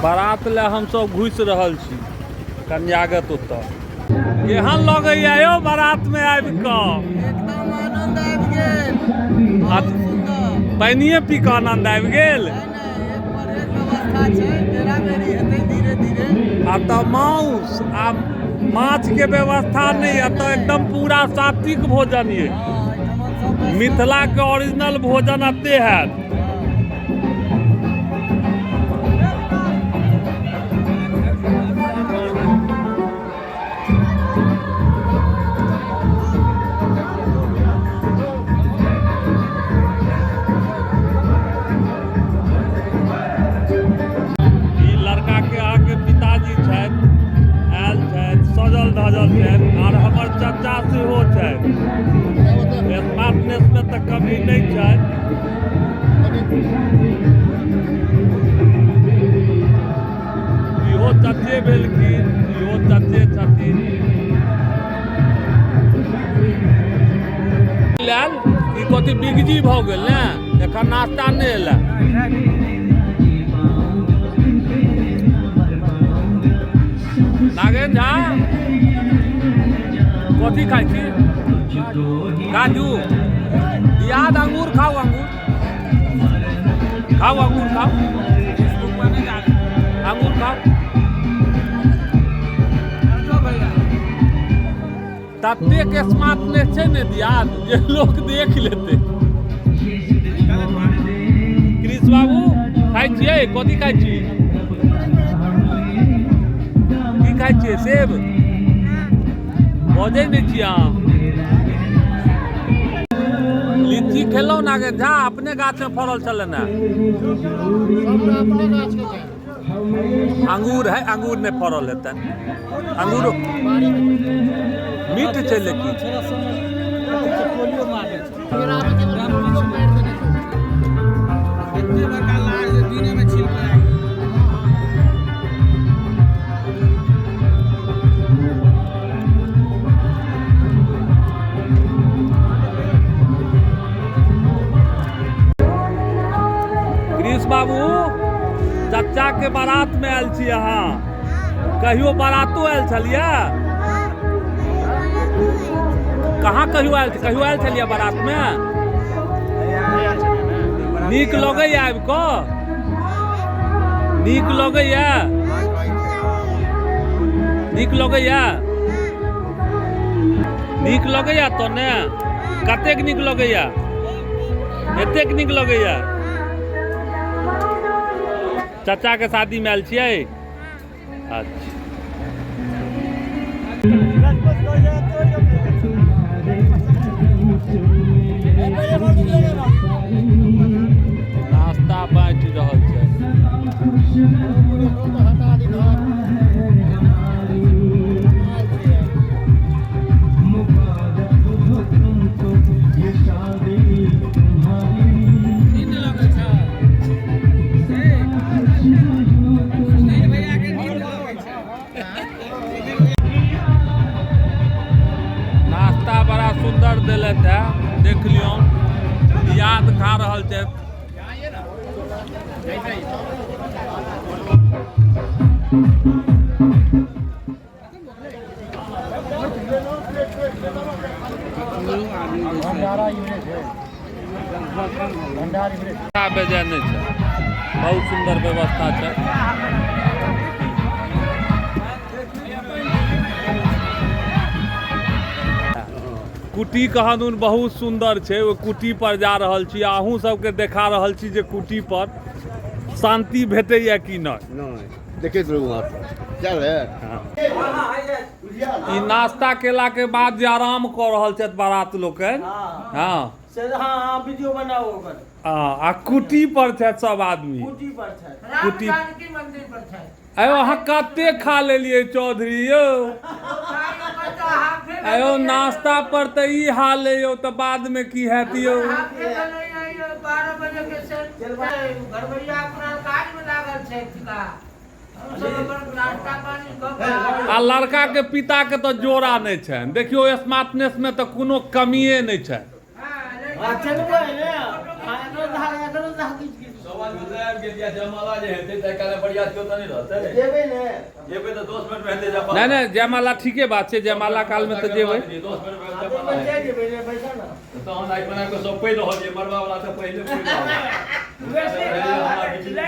बारात ले हम सब घुस रहल छी कन्यागत उत्तर केहन लगैया यौ बारात में आबि कऽ एकदम आनंद आबि गेल बहुत सुंदर पानिये पी कऽ आनंद आबि गेल नहीं एक पर एक व्यवस्था छै बेरा बेरी हेतै धीरे धीरे आ तऽ मांस आ माछ के व्यवस्था नहीं है तो एकदम पूरा सात्विक भोजन ये एहिठमन सब मिथिला के ओरिजिनल भोजन अते हैत सजल धजल छथि और हमर चचा सेहो छथि स्मार्टनेस में तऽ कमी नहीं छै इहो चचे भेलखिन इहो चचे छथिन लेल ई कथी बिगजी भऽ गेल ने एखन नाश्ता नहि एलै नागेन झा कथी खाइ छी काजू याद अंगूर खाओ अंगूर खाओ अंगूर खाओ अंगूर खाओ ततेक स्मार्टनेस छै ने दियाद जे लोग देख लेते कृष्ण बाबू खाइ छियै कथी खाइ छी खाइ छियै सेब बजै नहि छी अहाँ लीची खेलौं ना झा अपने गाछ में फड़ल छलै ने अंगूर है अंगूर नहीं फड़ल हेतै अंगूर मीठ छै लेकिन बाबू चचा के बारात में आयल छी अहाँ कहियो बारातो आयल छलियै कहाँ कहियो आयल छलियै बारात में नीक लगैया आबि कऽ नीक लगैया नीक लगैया नीक लगैया तो ने कतेक नीक लगैया एतेक नीक लगैया चाचा के शादी में आयल छियै अच्छा नाश्ता बाँटि रहल छै सुंदर देलत है देख लियो याद खा रहल छै बहुत सुंदर व्यवस्था छै कुटी कहादुन बहुत सुंदर छै ओ कुटी पर जा रहल छी अहूँ सबके देखा रहल छी जे कुटी पर शांति भेटैया कि नहीं देखैत रहू चल ई नाश्ता केला के बाद जे आराम कऽ रहल छथि बारात लोकनि हाँ वीडियो बनाओ ओकर आ कुटी पर छथि सब आदमी कुटी पर छै कुटी जानकी मंदिर पर छै आयो अहाँ कते खा लेलियै चौधरी यौ आयो नाश्ता पर तऽ ई हाल है यौ तऽ बाद में की हैत यौ 12 बजे के से घरवैया अपना काज में लागल छै आ लड़का के पिता के तो जोड़ा नहीं है देखियो स्मार्टनेस में तो कोनो कमिए नहीं है समाज में आबि गेल या जयमाला जे हेतै त काल्हि बरियात केओ त नहि रहतै जेबे ने जेबै त 10 मिनट में हेतै जयमाला नहीं नहीं जयमाला ठीके बात छै जयमाला काल में तो जेबै 10 मिनट में आगे जयमाला में हेतै जेबे ने पैसा ना तहन आइ बना के सब पहि रहल छै मरबा वाला त पहिले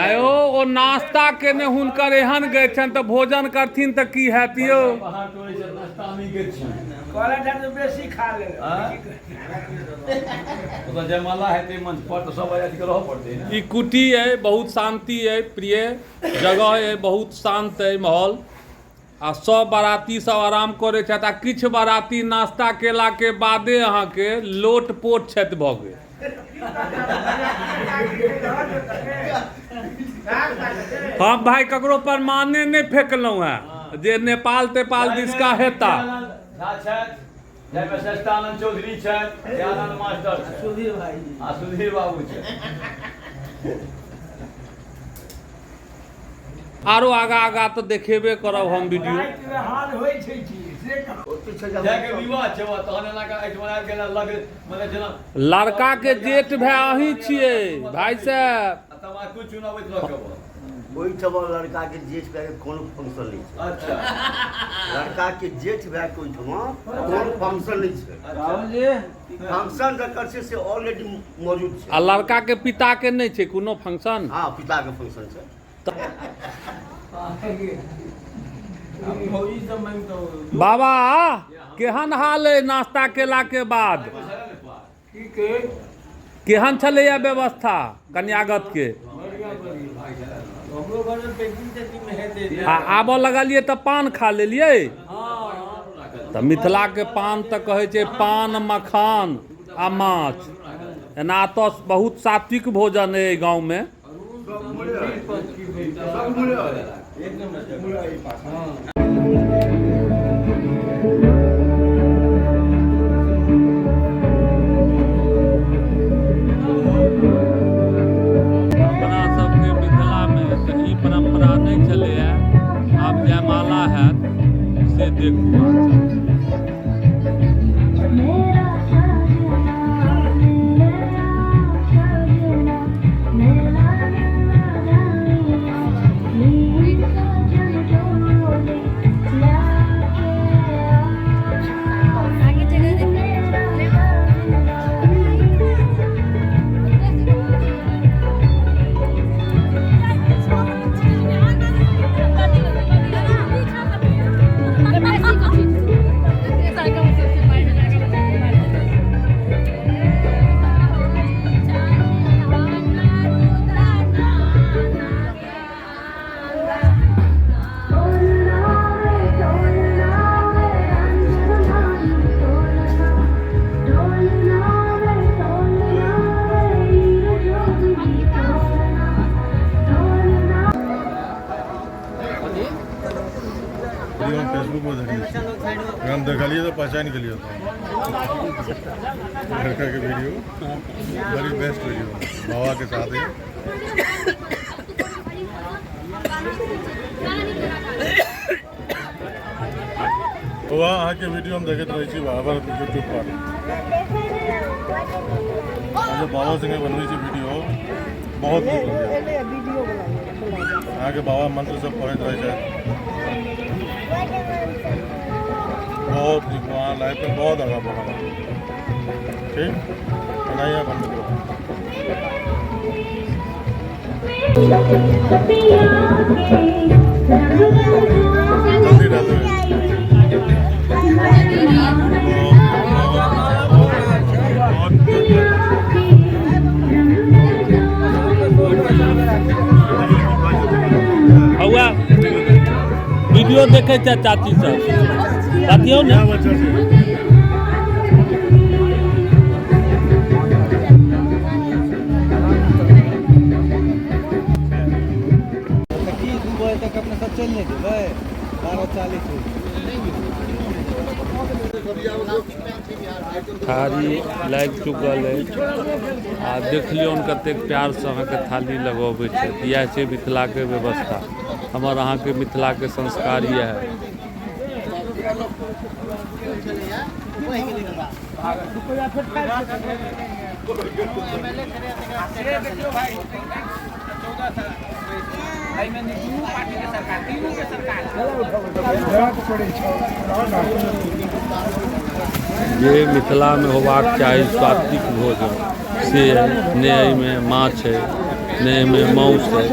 आयो ओ नाश्ता केने हुनकर एहन गए छन तो भोजन करथिन तो की हैत यौ पहाड़ टोरे से नाश्ता नहीं के छी कहला था तो बेसी खा ले तो जयमाला हेतै मंच पर तो सब अथी के रह पड़तै ने ई कुटी है बहुत शांति है प्रिय जगह है बहुत शांत है माहौल आ सब बाराती सब आराम करे छथि आ किछु बाराती नाश्ता केला के बादे अहाँ के लोट पोट छथि भऽ गेल हम भाई ककरो पर माने नहीं फेंकलहुं है जे नेपाल तेपाल दिसका हेता जयमे सस्तानंद चौधरी छथि दयानंद मास्टर छथि सुधीर भाई आ सुधीर बाबू छथि आरो आगा आगा तो देखेबे करब हम वीडियो हाल होय छै की से जाके विवाह छै तहन एना के एठमा आबि गेल लग मतलब जेना लड़का के जेठ भाई अहीं छियै भाई साहब तमाकू चुनावैत लऽ के ओहिठाम लड़का के जेठ भाई के कोनो फंक्शन नहीं छै अच्छा लड़का के जेठ भाई के ओहिठाम कोनो फंक्शन नहीं छै राहुल जी फंक्शन जकर छै से ऑलरेडी मौजूद छै आ लड़का के पिता के नहीं छै कोनो फंक्शन हाँ पिता के फंक्शन छै बाबा केहन हाल है नाश्ता केला के बाद केहन छलैया व्यवस्था कन्यागत के हमरो घर में पैकिंग तेकिंग में हेतै आ आबऽ लगलिए तऽ पान खा लेलिए तऽ मिथिला के पान तऽ कहै छै पान मखान आ माछ एना तऽ बहुत सात्विक भोजन है गाँव में अपना सबके मिथिला में तऽ ई परंपरा नहीं चले है आब जयमाला है से देखू फेसबुक पर देखिए हम देखा लिए तो पहचान के लिए लड़का के वीडियो वेरी बेस्ट वीडियो बाबा के साथ है वहाँ अहाँ के वीडियो हम देखते रहे छी बाबा यूट्यूब पर जो बाबा संगे बनवे छी वीडियो बहुत नीक लगे अहाँ के बाबा मंत्र सब पढ़ते रहे छथि बहुत वहाँ लाइफ में बहुत आगा बढ़ा ठीक बनाइए बंद करो जल्दी डाल दो हौआ वीडियो देखे छै चाची सब बतियौ ने थारी लागि चुकल अछि आ देख लियौन कतेक प्यारसँ अहाँके थाली लगबै छै इएह छै मिथिलाके व्यवस्था हमर अहाँके मिथिलाके संस्कार इएह है जे मिथिला में होबाक चाही सात्विक भोजन से ने में माछ है ने में मांस है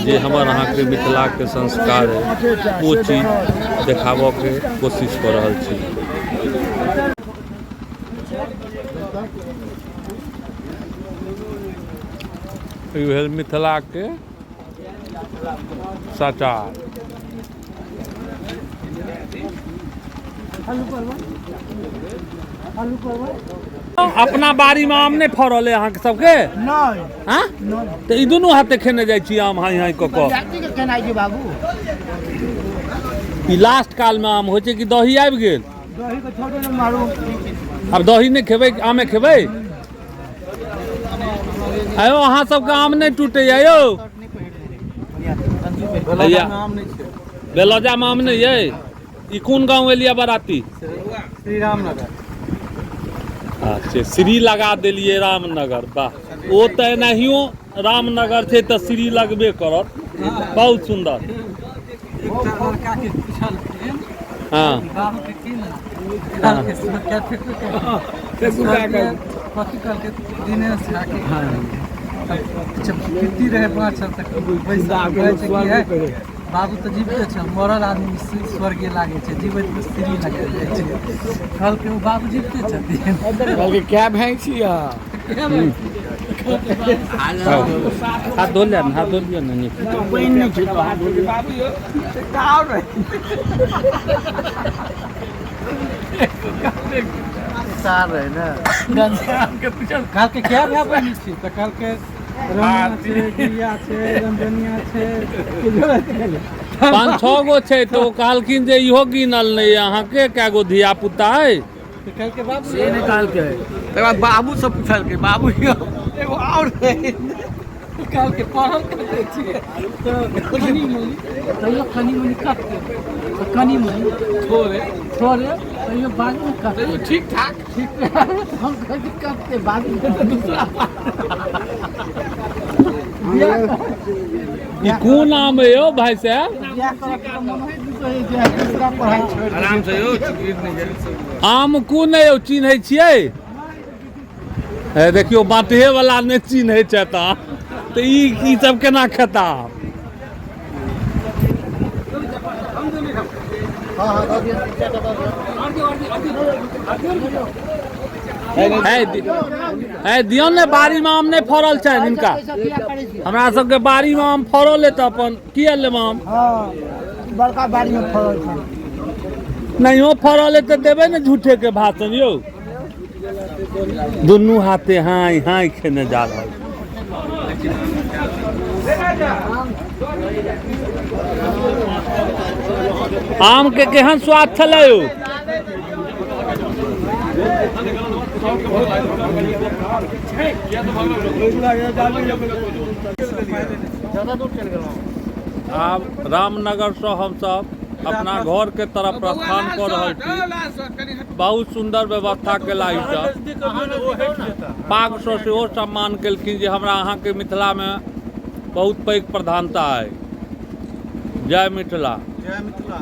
जे हमर अहाँ के मिथिला के संस्कार है वो चीज देखाबो के कोशिश कर रहल छी। ई भेल मिथिला के सचार। अपना बाड़ी में आम नहीं फड़ल है अहाँ के सबके? नहीं हाँ तो ई दुनू हाथे खेने जाइ छी आम हाई हाई कऽ जाति के केना छै बाबू? ई लास्ट काल में आम होइ छै कि दही आबि गेल? दही के छोड़े न मारू। अब दही नहीं खेबै आमे खेबै? आयो अहाँ सबके आम नहीं टूटे यौ? बेलौजा में आम नहीं है? ई कोन गाँव एलिया बराती? श्री रामनगर। अच्छा श्री लगा देलिए रामनगर। वाह ओ तो एनाहियो रामनगर छै तो श्री लगबे करत। बहुत सुंदर। हाँ बाबू तो जीवते छै, मरल आदमी स्वर्गीय लागे छै, जीवित में श्री लगे छै। कल के बाबू जीवते छथिन। कल के क्या भैंसी है? हाथ धो लिया ना, हाथ धो लिया ना। कोई नहीं छै बाबू यो और सार है ना कल के क्या भए बनी छी तो कल के रमणा छै, गिरिया छै, रंजनिया छै, 5-6 गो छै तो कहलखिन जे इहो गिनल नहीं अहाँ के क्या गो धिया पुता है? कल के बाबू से निकाल के तकर बाद बाबू से पूछल के बाबू यो एगो और है। कल के पढ़ल करते छियै तो कनी मनी तैयो कनी मनी कटते तो कनी मनी छोड़े तैयो बाद में कटते ठीक ठाक ठीक है। हम कभी कटते बाद में तो दूसरा ई कोन आम है यो भाई साहब? आराम से यो आम कोन है यो चिन्है छियै? हे देखियो बाँटे वाला नहीं चिन्है छै तो ई सब केना खेता? दियो ने बाड़ी में आम नहीं फड़ल छै हिनका? हमरा सबके बाड़ी में आम फड़ल है तो अपन किया लेब आम? बड़का बाड़ी में फड़ल छै। नहीं फड़ल है तो देवे न झूठे के भाषण यो। दुनू हाथे हाई हाई खेने जा रहा है। आम के केहन स्वाद छलै यो? आब रामनगर से हम सब अपना घर के तरफ प्रस्थान कर रहल छी। बहुत सुंदर व्यवस्था केला ई सब। पाग से सेहो सम्मान केलखिन जे हमरा अहाँ के मिथिला में बहुत पैघ प्रधानता है। जय मिथिला। जय मिथिला।